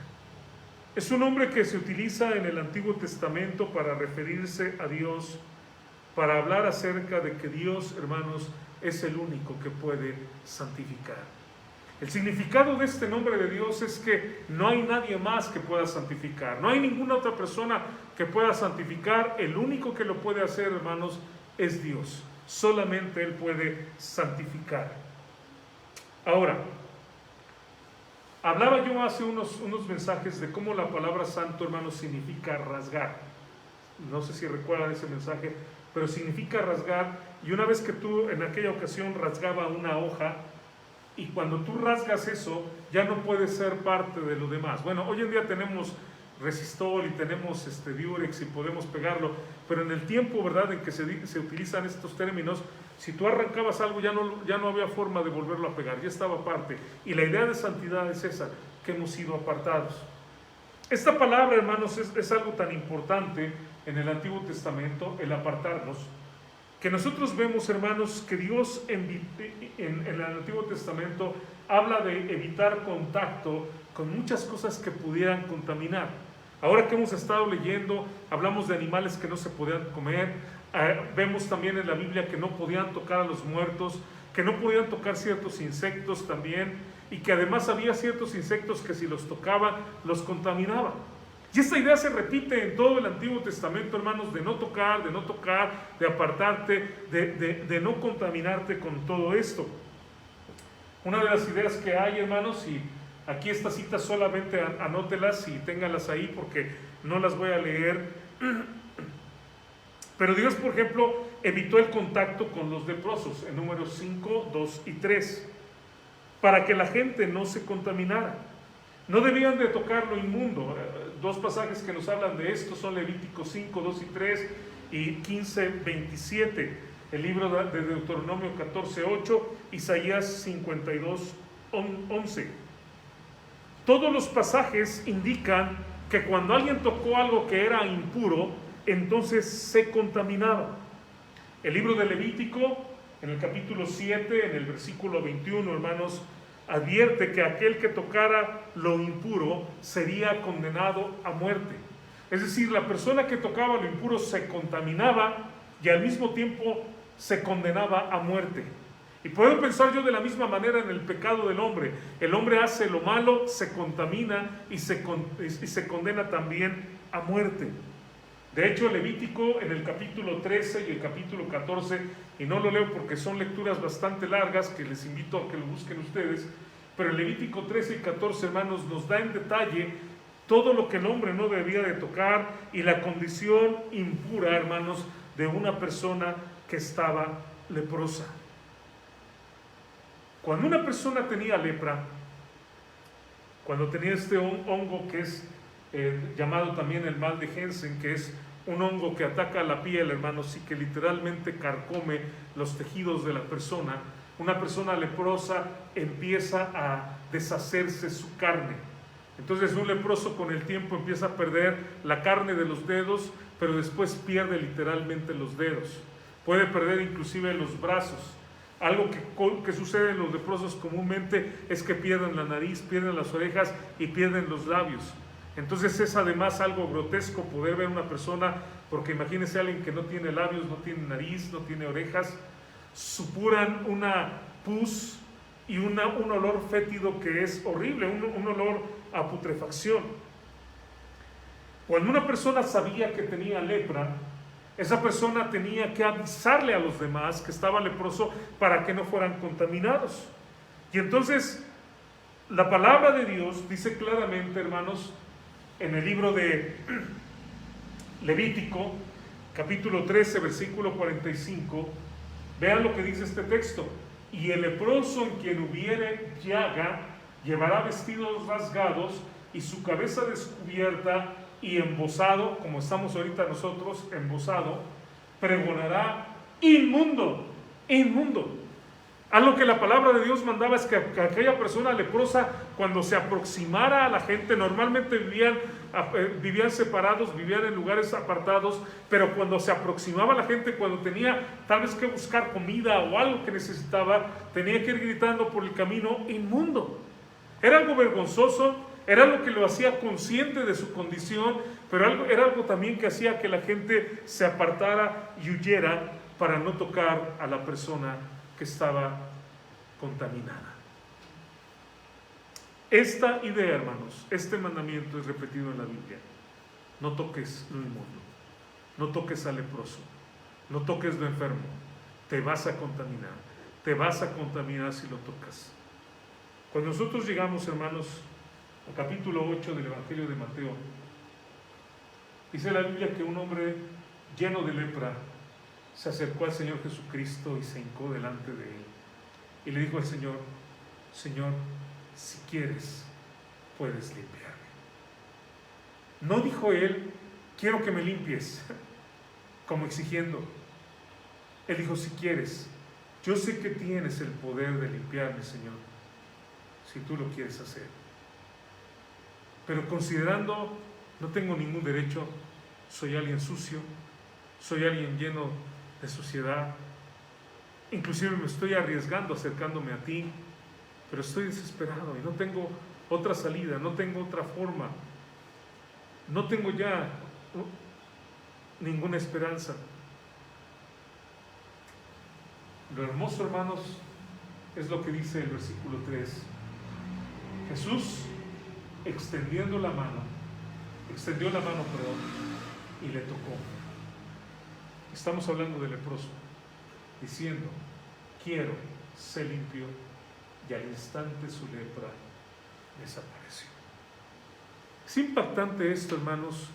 Es un nombre que se utiliza en el Antiguo Testamento para referirse a Dios, para hablar acerca de que Dios, hermanos, es el único que puede santificar. El significado de este nombre de Dios es que no hay nadie más que pueda santificar, no hay ninguna otra persona que pueda santificar. El único que lo puede hacer, hermanos, es Dios. Solamente Él puede santificar. Ahora, hablaba yo hace unos mensajes de cómo la palabra santo, hermanos, significa rasgar. No sé si recuerdan ese mensaje, pero significa rasgar. Y una vez que tú en aquella ocasión rasgaba una hoja, y cuando tú rasgas eso, ya no puede ser parte de lo demás. Bueno, hoy en día tenemos resistol y tenemos diurex y podemos pegarlo, pero en el tiempo, ¿verdad?, en que se utilizan estos términos, si tú arrancabas algo ya no había forma de volverlo a pegar, ya estaba aparte. Y la idea de santidad es esa, que hemos sido apartados. Esta palabra, hermanos, es algo tan importante en el Antiguo Testamento, el apartarnos, que nosotros vemos, hermanos, que Dios en el Antiguo Testamento habla de evitar contacto con muchas cosas que pudieran contaminar. Ahora que hemos estado leyendo, hablamos de animales que no se podían comer, vemos también en la Biblia que no podían tocar a los muertos, que no podían tocar ciertos insectos también, y que además había ciertos insectos que si los tocaban, los contaminaban. Y esta idea se repite en todo el Antiguo Testamento, hermanos, de no tocar, de apartarte, de no contaminarte con todo esto. Una de las ideas que hay, hermanos, y aquí estas citas solamente anótelas y ténganlas ahí porque no las voy a leer. Pero Dios, por ejemplo, evitó el contacto con los leprosos en Números 5, 2 y 3, para que la gente no se contaminara. No debían de tocar lo inmundo. Dos pasajes que nos hablan de esto son Levítico 5, 2 y 3 y 15, 27. El libro de Deuteronomio 14, 8, Isaías 52, 11. Todos los pasajes indican que cuando alguien tocó algo que era impuro, entonces se contaminaba. El libro de Levítico, en el capítulo 7, en el versículo 21, hermanos, advierte que aquel que tocara lo impuro sería condenado a muerte. Es decir, la persona que tocaba lo impuro se contaminaba y al mismo tiempo se condenaba a muerte. Y puedo pensar yo de la misma manera en el pecado del hombre. El hombre hace lo malo, se contamina y se condena también a muerte. De hecho, Levítico en el capítulo 13 y el capítulo 14, y no lo leo porque son lecturas bastante largas que les invito a que lo busquen ustedes, pero en Levítico 13 y 14, hermanos, nos da en detalle todo lo que el hombre no debía de tocar y la condición impura, hermanos, de una persona que estaba leprosa. Cuando una persona tenía lepra, cuando tenía este hongo que es llamado también el mal de Jensen, que es un hongo que ataca la piel, hermanos, y que literalmente carcome los tejidos de la persona, una persona leprosa empieza a deshacerse su carne. Entonces un leproso con el tiempo empieza a perder la carne de los dedos, pero después pierde literalmente los dedos. Puede perder inclusive los brazos. Algo que sucede en los leprosos comúnmente es que pierden la nariz, pierden las orejas y pierden los labios. Entonces es además algo grotesco poder ver una persona, porque imagínense a alguien que no tiene labios, no tiene nariz, no tiene orejas, supuran una pus y un olor fétido que es horrible, un olor a putrefacción. Cuando una persona sabía que tenía lepra, esa persona tenía que avisarle a los demás que estaba leproso para que no fueran contaminados. Y entonces la palabra de Dios dice claramente, hermanos, en el libro de Levítico, capítulo 13, versículo 45, vean lo que dice este texto: y el leproso en quien hubiere llaga llevará vestidos rasgados y su cabeza descubierta y embozado, como estamos ahorita nosotros, embozado, pregonará: inmundo, inmundo. Algo que la palabra de Dios mandaba es que aquella persona leprosa, cuando se aproximara a la gente, normalmente vivían separados, vivían en lugares apartados, pero cuando se aproximaba a la gente, cuando tenía tal vez que buscar comida o algo que necesitaba, tenía que ir gritando por el camino: inmundo. Era algo vergonzoso, era algo que lo hacía consciente de su condición, pero era algo también que hacía que la gente se apartara y huyera para no tocar a la persona que estaba contaminada. Esta idea, hermanos, este mandamiento es repetido en la Biblia: no toques lo inmundo, no toques al leproso, no toques lo enfermo, te vas a contaminar si lo tocas. Cuando nosotros llegamos, hermanos, al capítulo 8 del Evangelio de Mateo, dice la Biblia que un hombre lleno de lepra se acercó al Señor Jesucristo y se hincó delante de él y le dijo al Señor: Señor, si quieres, puedes limpiarme. No dijo él: quiero que me limpies, como exigiendo. Él dijo: si quieres, yo sé que tienes el poder de limpiarme, Señor, si tú lo quieres hacer. Pero considerando, no tengo ningún derecho, soy alguien sucio, soy alguien lleno de suciedad, inclusive me estoy arriesgando acercándome a ti, pero estoy desesperado y no tengo otra salida, no tengo otra forma, no tengo ya ninguna esperanza. Lo hermoso, hermanos, es lo que dice el versículo 3. Jesús, extendió la mano, y le tocó. Estamos hablando del leproso, diciendo: quiero, sé limpio, y al instante su lepra desapareció. Es impactante esto, hermanos,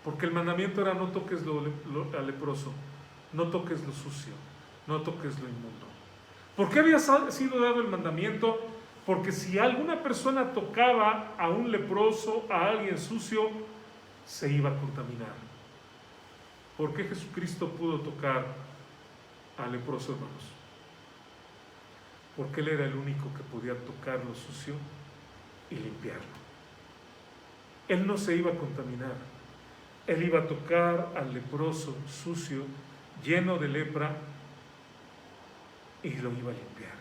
porque el mandamiento era: no toques al leproso, no toques lo sucio, no toques lo inmundo. ¿Por qué había sido dado el mandamiento? Porque si alguna persona tocaba a un leproso, a alguien sucio, se iba a contaminar. ¿Por qué Jesucristo pudo tocar al leproso, hermanos? Porque Él era el único que podía tocar lo sucio y limpiarlo. Él no se iba a contaminar. Él iba a tocar al leproso sucio, lleno de lepra, y lo iba a limpiar.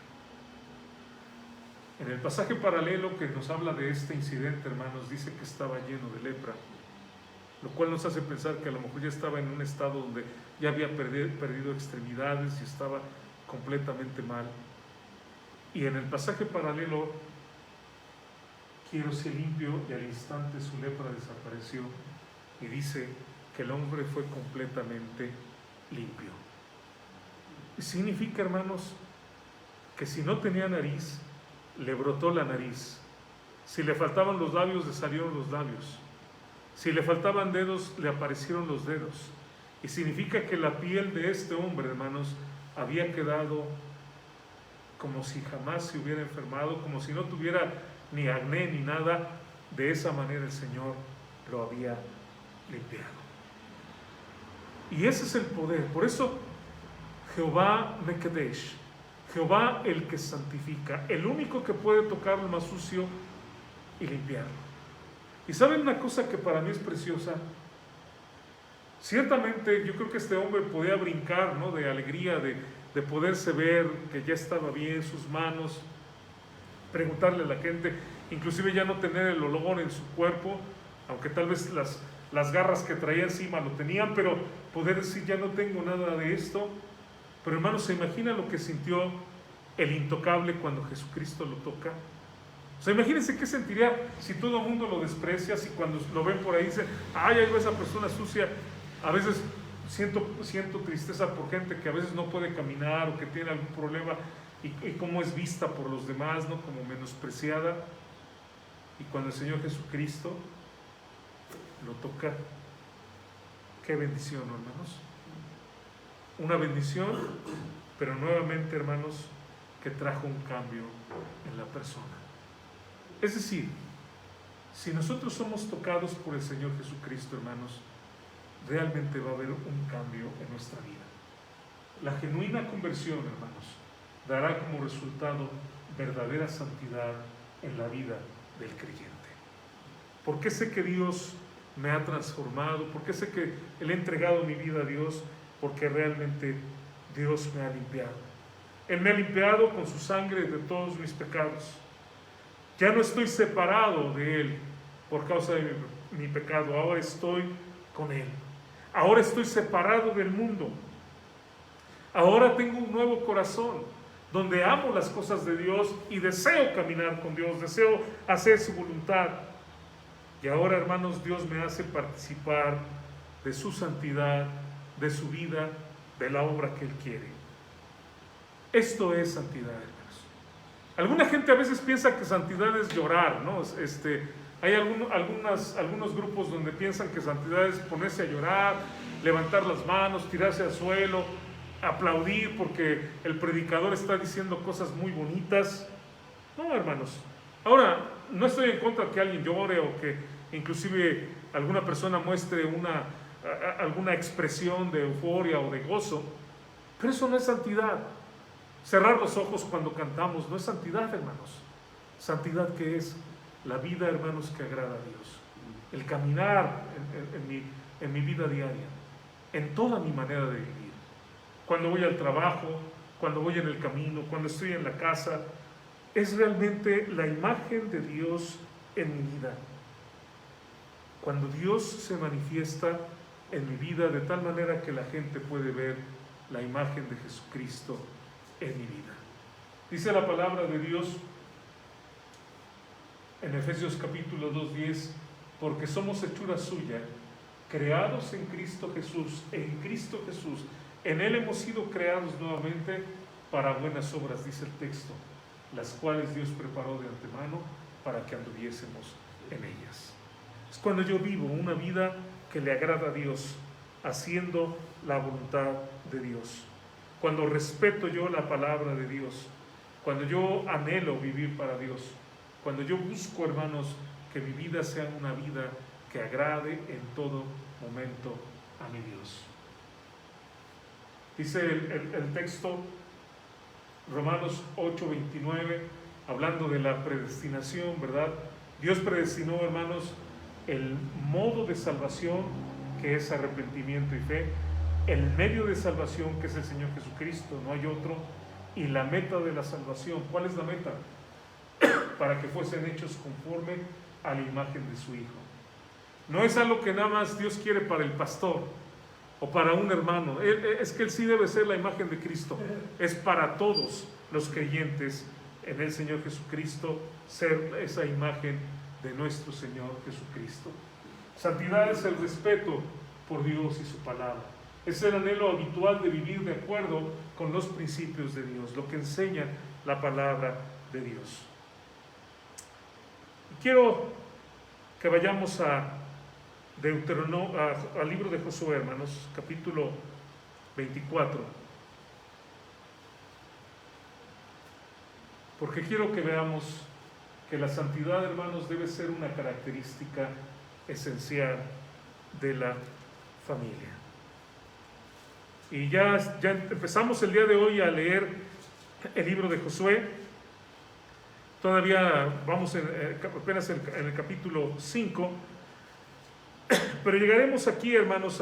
En el pasaje paralelo que nos habla de este incidente, hermanos, dice que estaba lleno de lepra, lo cual nos hace pensar que a lo mejor ya estaba en un estado donde ya había perdido extremidades y estaba completamente mal. Y en el pasaje paralelo: quiero ser limpio, y al instante su lepra desapareció, y dice que el hombre fue completamente limpio. Significa, hermanos, que si no tenía nariz, le brotó la nariz; si le faltaban los labios, le salieron los labios; si le faltaban dedos, le aparecieron los dedos; Y significa que la piel de este hombre, hermanos, había quedado como si jamás se hubiera enfermado, como si no tuviera ni acné ni nada. De esa manera el Señor lo había limpiado. Y ese es el poder. Por eso Jehová Mekedesh, Jehová el que santifica, el único que puede tocar lo más sucio y limpiarlo. Y ¿saben una cosa que para mí es preciosa? Ciertamente yo creo que este hombre podía brincar, ¿no?, de alegría, de poderse ver que ya estaba bien sus manos, preguntarle a la gente, inclusive ya no tener el olor en su cuerpo, aunque tal vez las garras que traía encima lo tenían, pero poder decir, ya no tengo nada de esto. Pero hermanos, ¿se imagina lo que sintió el intocable cuando Jesucristo lo toca? O sea, imagínense qué sentiría si todo el mundo lo desprecia, si cuando lo ven por ahí dicen, ay, ahí va esa persona sucia. A veces siento tristeza por gente que a veces no puede caminar o que tiene algún problema y cómo es vista por los demás, ¿no?, como menospreciada. Y cuando el Señor Jesucristo lo toca, qué bendición, ¿no, hermanos? Una bendición, pero nuevamente, hermanos, que trajo un cambio en la persona. Es decir, si nosotros somos tocados por el Señor Jesucristo, hermanos, realmente va a haber un cambio en nuestra vida. La genuina conversión, hermanos, dará como resultado verdadera santidad en la vida del creyente. ¿Por qué sé que Dios me ha transformado? ¿Por qué sé que le he entregado mi vida a Dios? Porque realmente Dios me ha limpiado. Él me ha limpiado con su sangre de todos mis pecados. Ya no estoy separado de Él por causa de mi pecado. Ahora estoy con Él. Ahora estoy separado del mundo. Ahora tengo un nuevo corazón donde amo las cosas de Dios y deseo caminar con Dios, deseo hacer su voluntad. Y ahora, hermanos, Dios me hace participar de su santidad, de su vida, de la obra que Él quiere. Esto es santidad, hermanos. Alguna gente a veces piensa que santidad es llorar, ¿no? Hay algunos grupos donde piensan que santidad es ponerse a llorar, levantar las manos, tirarse al suelo, aplaudir porque el predicador está diciendo cosas muy bonitas. No, hermanos. Ahora, no estoy en contra de que alguien llore o que inclusive alguna persona muestre alguna expresión de euforia o de gozo, pero eso no es santidad. Cerrar los ojos cuando cantamos no es santidad, hermanos. Santidad, que es la vida, hermanos, que agrada a Dios. El caminar en mi vida diaria, en toda mi manera de vivir. Cuando voy al trabajo, cuando voy en el camino, cuando estoy en la casa, es realmente la imagen de Dios en mi vida. Cuando Dios se manifiesta en mi vida de tal manera que la gente puede ver la imagen de Jesucristo en mi vida. Dice la palabra de Dios en Efesios capítulo 2:10, porque somos hechura suya, creados en Cristo Jesús, en Él hemos sido creados nuevamente para buenas obras, dice el texto, las cuales Dios preparó de antemano para que anduviésemos en ellas. Es cuando yo vivo una vida que le agrada a Dios, haciendo la voluntad de Dios. Cuando respeto yo la palabra de Dios, cuando yo anhelo vivir para Dios, cuando yo busco, hermanos, que mi vida sea una vida que agrade en todo momento a mi Dios. Dice el texto, Romanos 8:29, hablando de la predestinación, ¿verdad? Dios predestinó, hermanos, el modo de salvación, que es arrepentimiento y fe, el medio de salvación, que es el Señor Jesucristo, no hay otro, y la meta de la salvación. ¿Cuál es la meta? Para que fuesen hechos conforme a la imagen de su Hijo. No es algo que nada más Dios quiere para el pastor o para un hermano. Es que Él sí debe ser la imagen de Cristo. Es para todos los creyentes en el Señor Jesucristo ser esa imagen de nuestro Señor Jesucristo. Santidad es el respeto por Dios y su palabra. Es el anhelo habitual de vivir de acuerdo con los principios de Dios, lo que enseña la palabra de Dios. Y quiero que vayamos a al libro de Josué, hermanos, capítulo 24. Porque quiero que veamos que la santidad, hermanos, debe ser una característica esencial de la familia. Y ya empezamos el día de hoy a leer el libro de Josué. Todavía vamos apenas en el capítulo 5, pero llegaremos aquí, hermanos,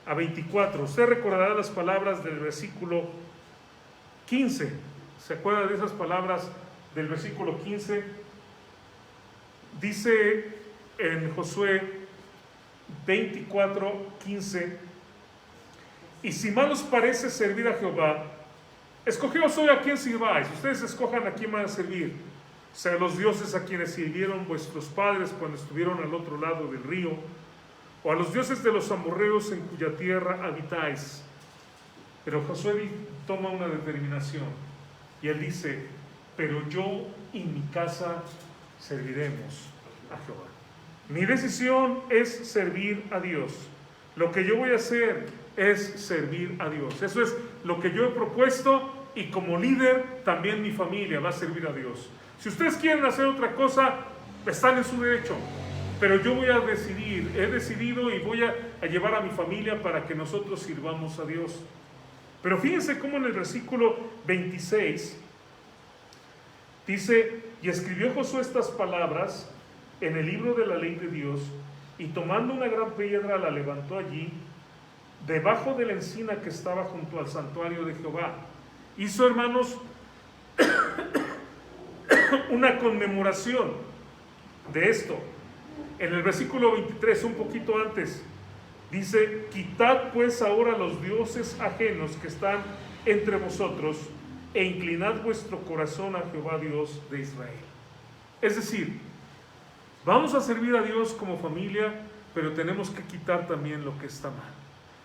a 24. Usted recordará las palabras del versículo 15. ¿Se acuerda de esas palabras del versículo 15? Dice en Josué 24, 15: y si mal os parece servir a Jehová, escogeos hoy a quién sirváis. Ustedes escojan a quién van a servir, sea los dioses a quienes sirvieron vuestros padres cuando estuvieron al otro lado del río, o a los dioses de los amorreos en cuya tierra habitáis. Pero Josué toma una determinación y él dice: pero yo y mi casa serviremos a Jehová. Mi decisión es servir a Dios. Lo que yo voy a hacer es servir a Dios. Eso es lo que yo he propuesto, y como líder también mi familia va a servir a Dios. Si ustedes quieren hacer otra cosa, están en su derecho, pero yo voy a decidir, he decidido, y voy a llevar a mi familia para que nosotros sirvamos a Dios. Pero fíjense cómo en el versículo 26 dice: y escribió Josué estas palabras en el libro de la ley de Dios, y tomando una gran piedra la levantó allí, debajo de la encina que estaba junto al santuario de Jehová. Hizo, hermanos, una conmemoración de esto. En el versículo 23, un poquito antes, dice: quitad pues ahora los dioses ajenos que están entre vosotros, e inclinad vuestro corazón a Jehová Dios de Israel. Es decir, vamos a servir a Dios como familia, pero tenemos que quitar también lo que está mal.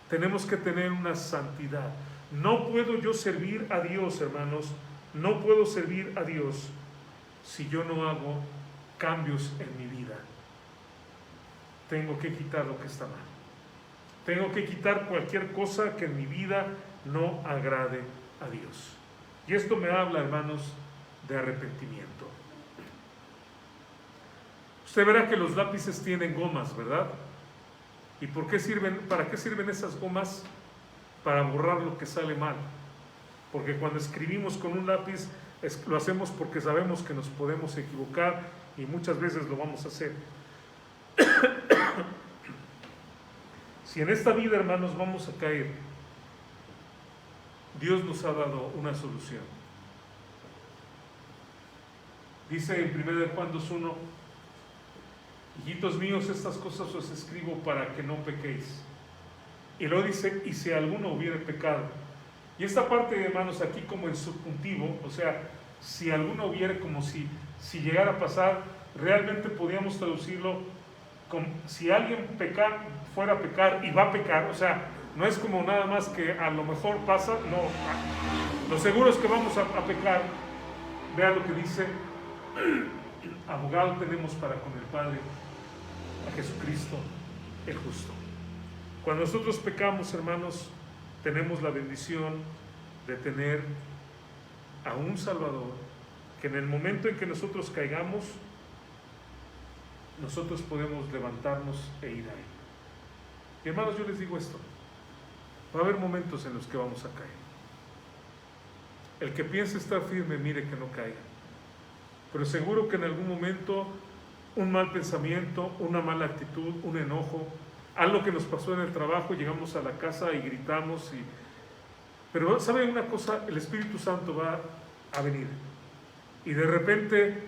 Tenemos que tener una santidad. No puedo yo servir a Dios, hermanos, no puedo servir a Dios si yo no hago cambios en mi vida. Tengo que quitar lo que está mal. Tengo que quitar cualquier cosa que en mi vida no agrade a Dios. Y esto me habla, hermanos, de arrepentimiento. Usted verá que los lápices tienen gomas, ¿verdad? ¿Y por qué sirven? ¿Para qué sirven esas gomas? Para borrar lo que sale mal. Porque cuando escribimos con un lápiz, lo hacemos porque sabemos que nos podemos equivocar, y muchas veces lo vamos a hacer. Si en esta vida, hermanos, vamos a caer, Dios nos ha dado una solución. Dice en 1 Juan 2:1: hijitos míos, estas cosas os escribo para que no pequéis. Y luego dice: y si alguno hubiere pecado. Y esta parte, hermanos, aquí como en subjuntivo, o sea, si alguno hubiere, como si llegara a pasar, realmente podríamos traducirlo como si alguien fuera a pecar y va a pecar. O sea, no es como nada más que a lo mejor pasa, no, lo seguro es que vamos a pecar. Vean lo que dice: abogado tenemos para con el Padre, a Jesucristo el justo. Cuando nosotros pecamos, hermanos, tenemos la bendición de tener a un Salvador, que en el momento en que nosotros caigamos, nosotros podemos levantarnos e ir a Él. Y hermanos, yo les digo esto: va a haber momentos en los que vamos a caer. El que piense estar firme, mire que no caiga. Pero seguro que en algún momento un mal pensamiento, una mala actitud, un enojo, algo que nos pasó en el trabajo, llegamos a la casa y gritamos. Pero ¿sabe una cosa? El Espíritu Santo va a venir. Y de repente,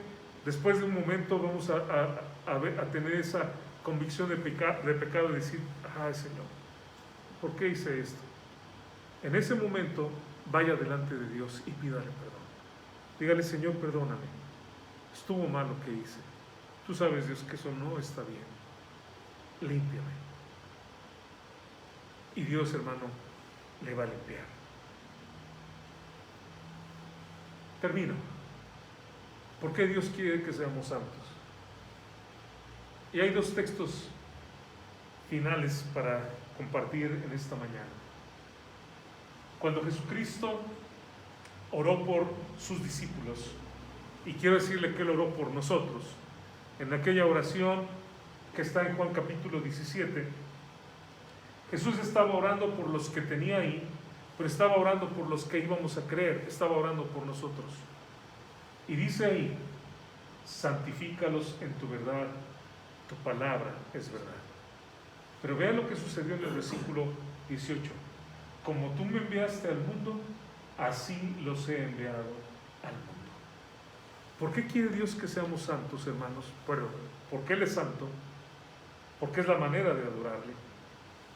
después de un momento, vamos a tener esa convicción de pecado y decir: ay, Señor, ¿por qué hice esto? En ese momento, vaya delante de Dios y pídale perdón. Dígale: Señor, perdóname, estuvo mal lo que hice. Tú sabes, Dios, que eso no está bien. Límpiame. Y Dios, hermano, le va a limpiar. Termino. ¿Por qué Dios quiere que seamos santos? Y hay dos textos finales para compartir en esta mañana. Cuando Jesucristo oró por sus discípulos, y quiero decirle que Él oró por nosotros, en aquella oración que está en Juan capítulo 17, Jesús estaba orando por los que tenía ahí, pero estaba orando por los que íbamos a creer, estaba orando por nosotros. Y dice ahí: santifícalos en tu verdad, tu palabra es verdad. Pero vea lo que sucedió en el versículo 18. Como tú me enviaste al mundo, así los he enviado al mundo. ¿Por qué quiere Dios que seamos santos, hermanos? Bueno, porque Él es santo, porque es la manera de adorarle,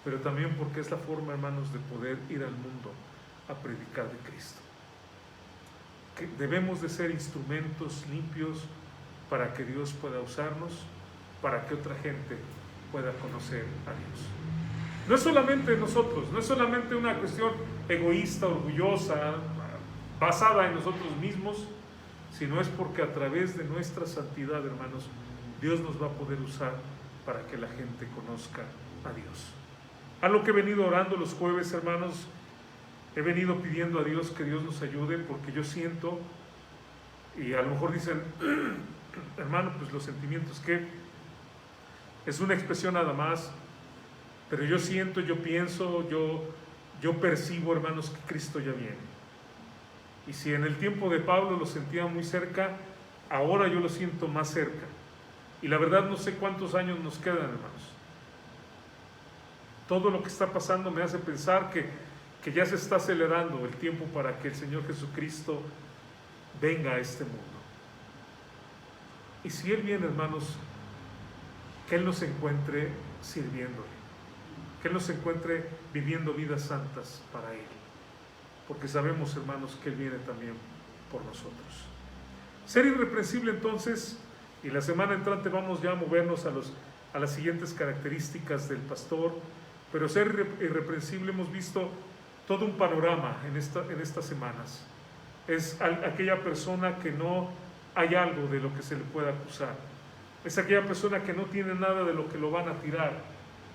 pero también porque es la forma, hermanos, de poder ir al mundo a predicar de Cristo. Que debemos de ser instrumentos limpios para que Dios pueda usarnos, para que otra gente pueda conocer a Dios. No es solamente nosotros, no es solamente una cuestión egoísta, orgullosa, basada en nosotros mismos, sino es porque a través de nuestra santidad, hermanos, Dios nos va a poder usar para que la gente conozca a Dios. A lo que he venido orando los jueves, hermanos, he venido pidiendo a Dios que Dios nos ayude, porque yo siento, y a lo mejor dicen, hermano, pues los sentimientos, que es una expresión nada más, pero yo siento, yo pienso, yo percibo, hermanos, que Cristo ya viene. Y si en el tiempo de Pablo lo sentía muy cerca, ahora yo lo siento más cerca. Y la verdad no sé cuántos años nos quedan, hermanos. Todo lo que está pasando me hace pensar que ya se está acelerando el tiempo para que el Señor Jesucristo venga a este mundo. Y si Él viene, hermanos, que Él nos encuentre sirviéndole, que Él nos encuentre viviendo vidas santas para Él, porque sabemos, hermanos, que Él viene también por nosotros. Ser irreprensible, entonces, y la semana entrante vamos ya a movernos a las siguientes características del pastor, pero ser irreprensible, hemos visto todo un panorama en estas semanas. Es aquella persona que no hay algo de lo que se le pueda acusar. Es aquella persona que no tiene nada de lo que lo van a tirar.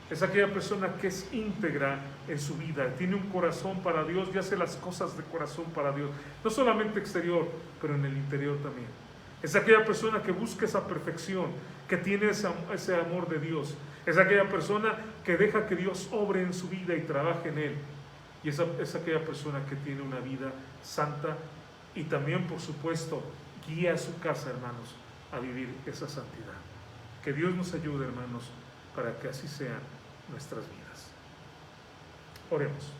Es aquella persona que es íntegra en su vida, tiene un corazón para Dios y hace las cosas de corazón para Dios. No solamente exterior, pero en el interior también. Es aquella persona que busca esa perfección, que tiene ese amor de Dios. Es aquella persona que deja que Dios obre en su vida y trabaje en él. Y es aquella persona que tiene una vida santa y también, por supuesto, guía a su casa, hermanos, a vivir esa santidad. Que Dios nos ayude, hermanos, para que así sean nuestras vidas. Oremos.